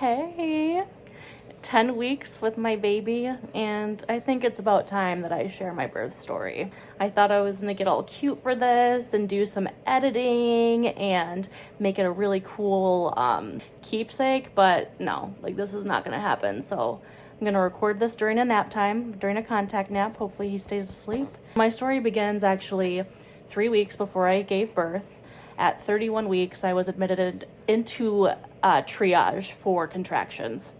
Hey, 10 weeks with my baby, and I think it's about time that I share my birth story. I thought I was gonna get all cute for this and do some editing and make it a really cool keepsake, but no, like this is not gonna happen. So I'm gonna record this during a nap time, during a contact nap. Hopefully he stays asleep. My story begins actually 3 weeks before I gave birth. At 31 weeks, I was admitted into triage for contractions.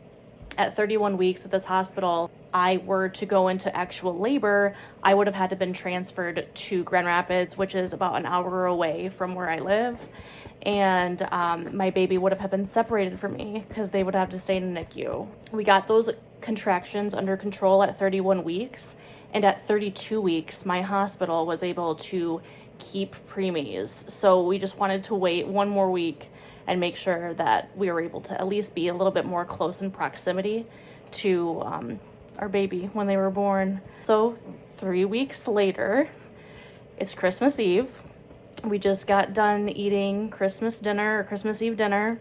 At 31 weeks at this hospital, I were to go into actual labor, I would have had to been transferred to Grand Rapids, which is about an hour away from where I live. And my baby would have been separated from me because they would have to stay in NICU. We got those contractions under control at 31 weeks. And at 32 weeks, my hospital was able to keep preemies. So we just wanted to wait one more week and make sure that we were able to at least be a little bit more close in proximity to our baby when they were born. So 3 weeks later, it's Christmas Eve. We just got done eating Christmas dinner or Christmas Eve dinner,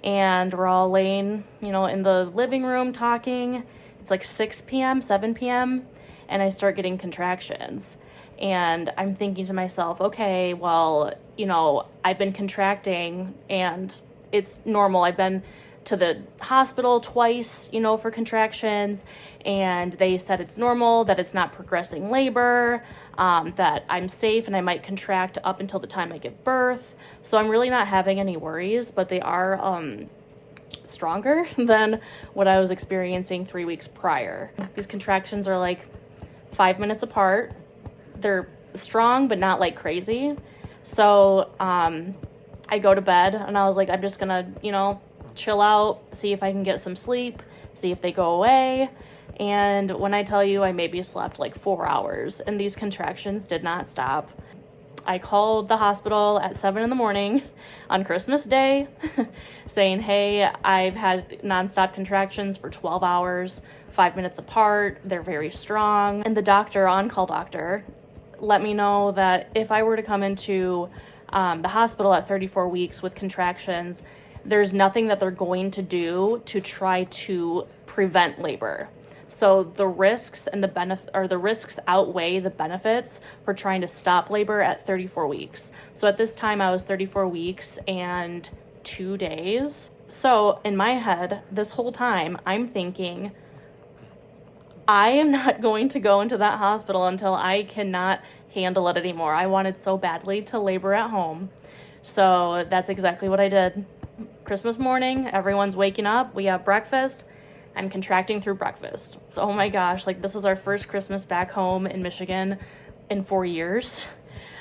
and we're all laying, in the living room talking. It's like 6 p.m., 7 p.m., and I start getting contractions. And I'm thinking to myself, okay, well, I've been contracting and it's normal. I've been to the hospital twice, for contractions, and they said it's normal, that it's not progressing labor, that I'm safe and I might contract up until the time I give birth. So I'm really not having any worries, but they are stronger than what I was experiencing 3 weeks prior. These contractions are like 5 minutes apart. They're strong, but not like crazy. So I go to bed and I was like, I'm just gonna, chill out, see if I can get some sleep, see if they go away. And when I tell you, I maybe slept like 4 hours and these contractions did not stop. I called the hospital at 7 a.m. on Christmas Day saying, hey, I've had nonstop contractions for 12 hours, 5 minutes apart. They're very strong. And the doctor, on-call doctor, let me know that if I were to come into the hospital at 34 weeks with contractions, there's nothing that they're going to do to try to prevent labor. So the risks and the risks outweigh the benefits for trying to stop labor at 34 weeks. So at this time I was 34 weeks and 2 days. So in my head, this whole time I'm thinking, I am not going to go into that hospital until I cannot handle it anymore. I wanted so badly to labor at home. So that's exactly what I did. Christmas morning, everyone's waking up, we have breakfast. I'm contracting through breakfast. Oh my gosh, this is our first Christmas back home in Michigan in 4 years.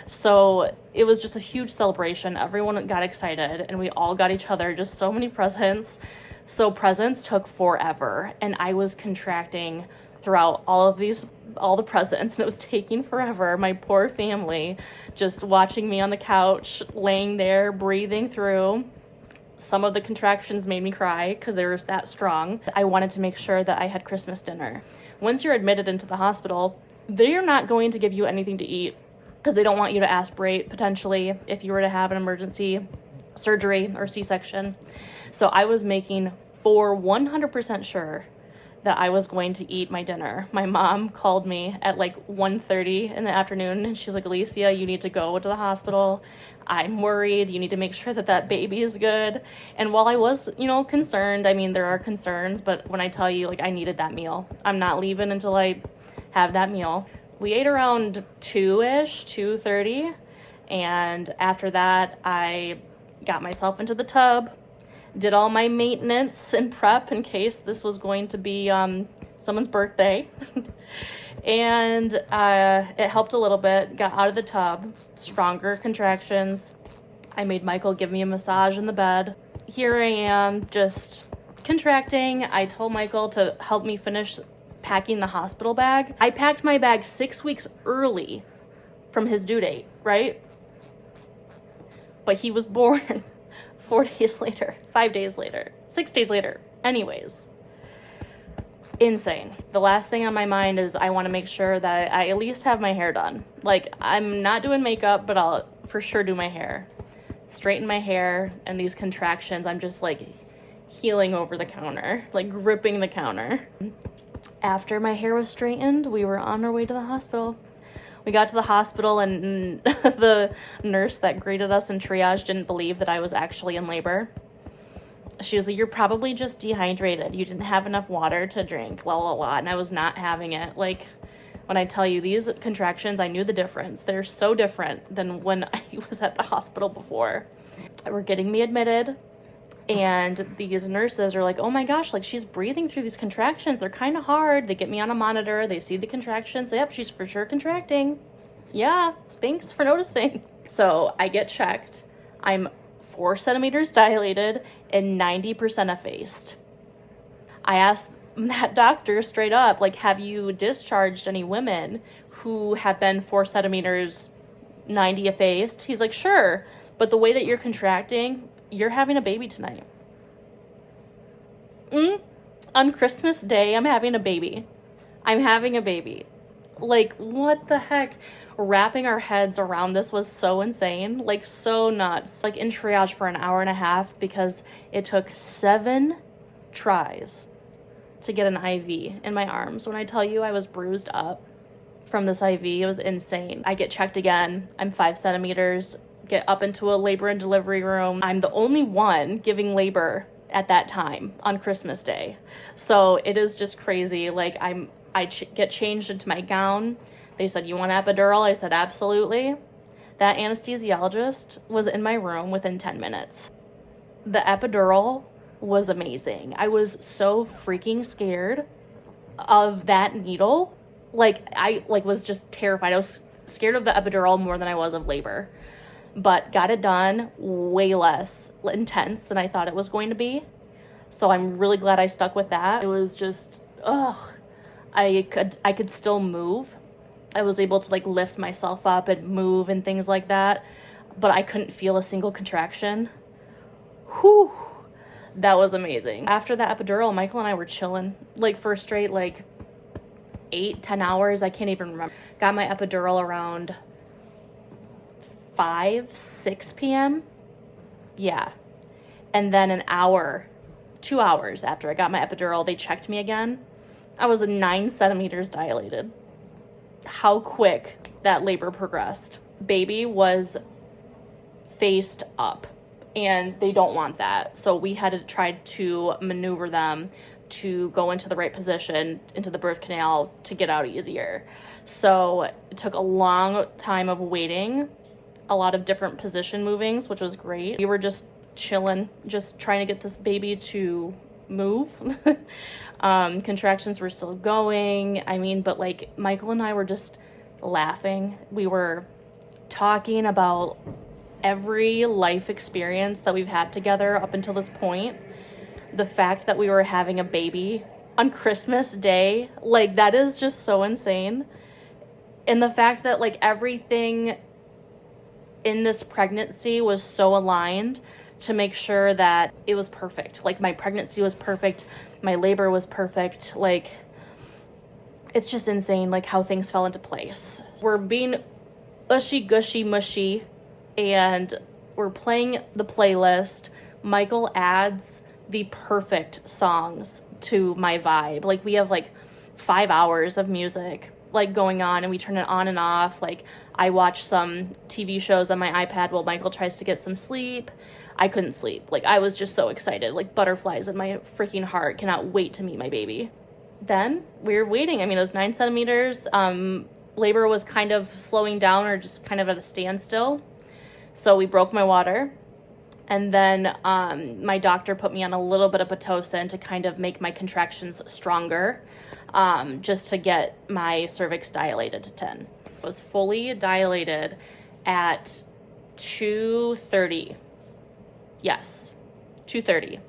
So it was just a huge celebration. Everyone got excited and we all got each other just so many presents. So presents took forever and I was contracting throughout all the presents, and it was taking forever. My poor family just watching me on the couch, laying there, breathing through. Some of the contractions made me cry because they were that strong. I wanted to make sure that I had Christmas dinner. Once you're admitted into the hospital, they're not going to give you anything to eat because they don't want you to aspirate potentially if you were to have an emergency surgery or C-section. So I was making for 100% sure that I was going to eat my dinner. My mom called me at 1:30 in the afternoon and she's like, Alicia, you need to go to the hospital. I'm worried. You need to make sure that baby is good. And while I was, concerned, there are concerns, but when I tell you, I needed that meal. I'm not leaving until I have that meal. We ate around 2-ish, 2:30. And after that, I got myself into the tub, did all my maintenance and prep in case this was going to be someone's birthday. And it helped a little bit, got out of the tub, stronger contractions. I made Michael give me a massage in the bed. Here I am just contracting. I told Michael to help me finish packing the hospital bag. I packed my bag 6 weeks early from his due date, right? But he was born 4 days later, 5 days later, 6 days later. Anyways, insane. The last thing on my mind is I want to make sure that I at least have my hair done. I'm not doing makeup, but I'll for sure do my hair. Straighten my hair, and these contractions, I'm just healing over the counter, like gripping the counter. After my hair was straightened, we were on our way to the hospital. We got to the hospital and the nurse that greeted us in triage didn't believe that I was actually in labor. She was like, you're probably just dehydrated. You didn't have enough water to drink, blah, blah, blah. And I was not having it. Like, when I tell you these contractions, I knew the difference. They're so different than when I was at the hospital before. They were getting me admitted, and these nurses are like, oh my gosh, like she's breathing through these contractions. They're kind of hard. They get me on a monitor. They see the contractions. Yep, she's for sure contracting. Yeah, thanks for noticing. So I get checked. I'm 4 centimeters dilated and 90% effaced. I asked that doctor straight up, like, have you discharged any women who have been 4 centimeters 90 effaced? He's like, sure, but the way that you're contracting, you're having a baby tonight. On Christmas Day, I'm having a baby. I'm having a baby. Like, what the heck? Wrapping our heads around this was so insane, like so nuts. Like in triage for an hour and a half because it took 7 tries to get an IV in my arms. When I tell you I was bruised up from this IV, it was insane. I get checked again. I'm 5 centimeters, get up into a labor and delivery room. I'm the only one giving labor at that time on Christmas Day. So it is just crazy. Like I get changed into my gown. They said, you want epidural? I said, absolutely. That anesthesiologist was in my room within 10 minutes. The epidural was amazing. I was so freaking scared of that needle. Like, I was just terrified. I was scared of the epidural more than I was of labor. But got it done way less intense than I thought it was going to be. So I'm really glad I stuck with that. It was just, I could still move. I was able to like lift myself up and move and things like that, but I couldn't feel a single contraction. Whew, that was amazing. After the epidural, Michael and I were chilling like for a straight like 8-10 hours. I can't even remember. Got my epidural around 5-6 p.m. Yeah. And then 2 hours after I got my epidural, they checked me again. I was 9 centimeters dilated. How quick that labor progressed. Baby was faced up, and they don't want that. So we had to try to maneuver them to go into the right position, into the birth canal to get out easier. So it took a long time of waiting, a lot of different position movings, which was great. We were just chilling, just trying to get this baby to move. Contractions were still going. I mean, but like Michael and I were just laughing. We were talking about every life experience that we've had together up until this point. The fact that we were having a baby on Christmas Day, like that is just so insane. And the fact that like everything in this pregnancy was so aligned to make sure that it was perfect. Like my pregnancy was perfect. My labor was perfect. Like, it's just insane, like, how things fell into place. We're being ushy, gushy, mushy, and we're playing the playlist. Michael adds the perfect songs to my vibe. Like, we have, like, 5 hours of music, like, going on, and we turn it on and off. Like, I watch some TV shows on my iPad while Michael tries to get some sleep. I couldn't sleep. Like, I was just so excited. Like, butterflies in my freaking heart. Cannot wait to meet my baby. Then we were waiting. I mean, it was 9 centimeters. Labor was kind of slowing down or just kind of at a standstill. So we broke my water. And then my doctor put me on a little bit of Pitocin to kind of make my contractions stronger, just to get my cervix dilated to 10. It was fully dilated at 2:30. Yes, 2:30.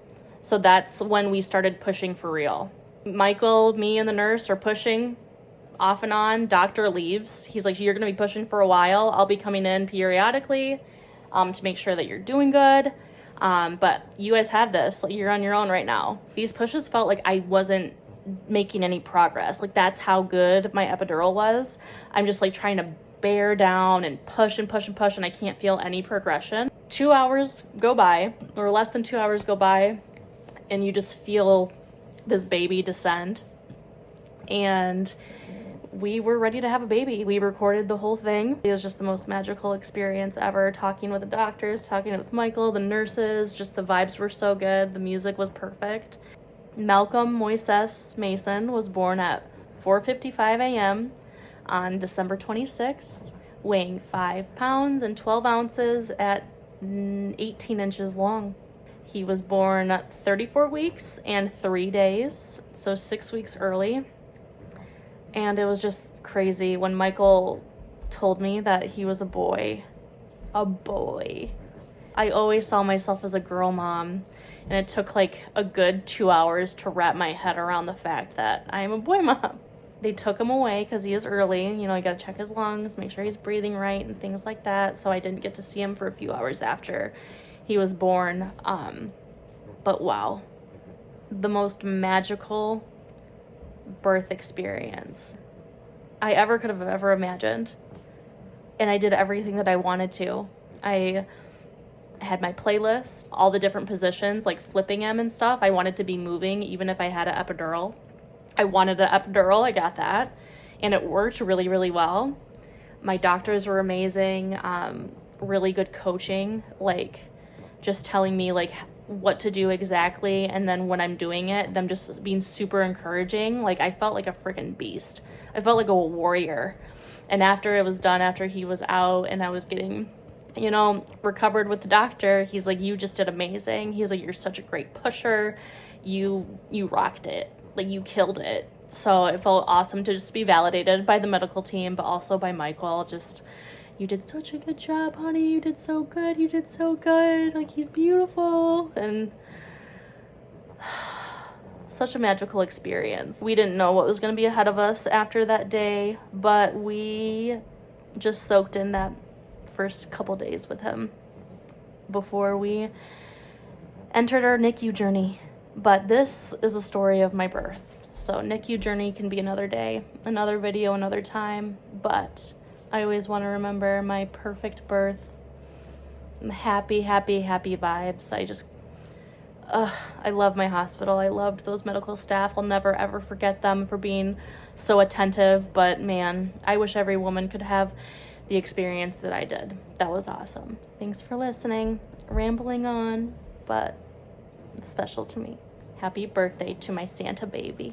So that's when we started pushing for real. Michael, me, and the nurse are pushing off and on. Doctor leaves. He's like, you're going to be pushing for a while. I'll be coming in periodically to make sure that you're doing good. But you guys have this. Like, you're on your own right now. These pushes felt like I wasn't making any progress. Like, that's how good my epidural was. I'm just like trying to bear down and push and push and push, and I can't feel any progression. 2 hours go by, or less than 2 hours go by, and you just feel this baby descend. And we were ready to have a baby. We recorded the whole thing. It was just the most magical experience ever, talking with the doctors, talking with Michael, the nurses, just the vibes were so good. The music was perfect. Malcolm Moises Mason was born at 4:55 a.m. on December 26th, weighing 5 pounds and 12 ounces at 18 inches long. He was born 34 weeks and 3 days, so 6 weeks early. And it was just crazy when Michael told me that he was a boy. A boy. I always saw myself as a girl mom, and it took like a good 2 hours to wrap my head around the fact that I am a boy mom. They took him away because he is early. You know, you gotta check his lungs, make sure he's breathing right and things like that. So I didn't get to see him for a few hours after he was born. But wow, the most magical birth experience I could have ever imagined. And I did everything that I wanted to. I had my playlist, all the different positions, like flipping him and stuff. I wanted to be moving even if I had an epidural. I wanted an epidural, I got that. And it worked really, really well. My doctors were amazing, really good coaching, like just telling me like what to do exactly, and then when I'm doing it, them just being super encouraging. Like I felt like a freaking beast. I felt like a warrior. And after it was done, after he was out and I was getting, you know, recovered with the doctor, he's like, you just did amazing. He's like, you're such a great pusher. You rocked it. Like you killed it. So it felt awesome to just be validated by the medical team, but also by Michael. Just, you did such a good job, honey. You did so good. You did so good. Like, he's beautiful. And such a magical experience. We didn't know what was going to be ahead of us after that day, but we just soaked in that first couple days with him before we entered our NICU journey. But this is a story of my birth. So NICU journey can be another day, another video, another time, but I always want to remember my perfect birth, happy, happy, happy vibes. I love my hospital. I loved those medical staff. I'll never, ever forget them for being so attentive. But man, I wish every woman could have the experience that I did. That was awesome. Thanks for listening. Rambling on, but special to me. Happy birthday to my Santa baby.